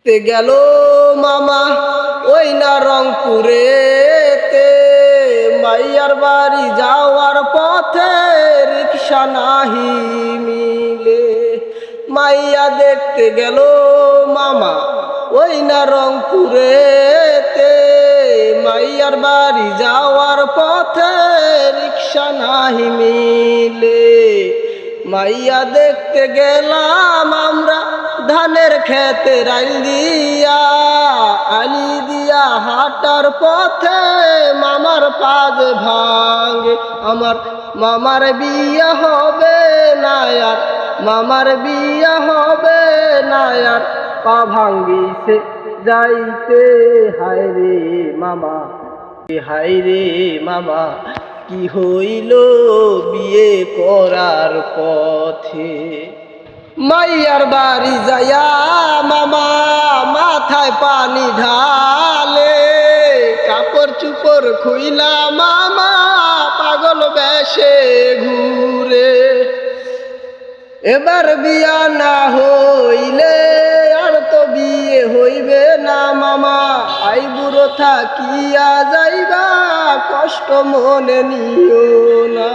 তে গেল মামা ওই না রংপুরেতে, মাইয়ার বাড়ি যাওয়ার পথে রিকশা নাহি মিলে। মাইয়া দেখতে গেল মামা ওই না রংপুরেতে, মাইয়ার বাড়ি যাওয়ার পথে রিকশা নাহি মিলে। মাইয়া দেখতে গেলাম আমরা ধানের খেতে রাইল দিয়া, আলি দিয়া হাঁটার পথে মামার পাজ ভাঙে। আমার মামার বিয়া হবে না আর, মামার বিয়া হবে না আর, পা ভাঙ্গিছে যাইতে। হায় রে মামা, হায় রে মামা, কি হইল বিয়ে করার পথে। মাইয়ার বাড়ি যায়া মামা মাথায় পানি ঢালে, কাপড় চুপড় খুইলা মামা পাগল বেশে ঘুরে। এবার বিয়া না হইলে আর তো বিয়ে হইবে না মামা, আই বুড়ো থাকিয়া যাইবা কষ্ট মনে নিও না।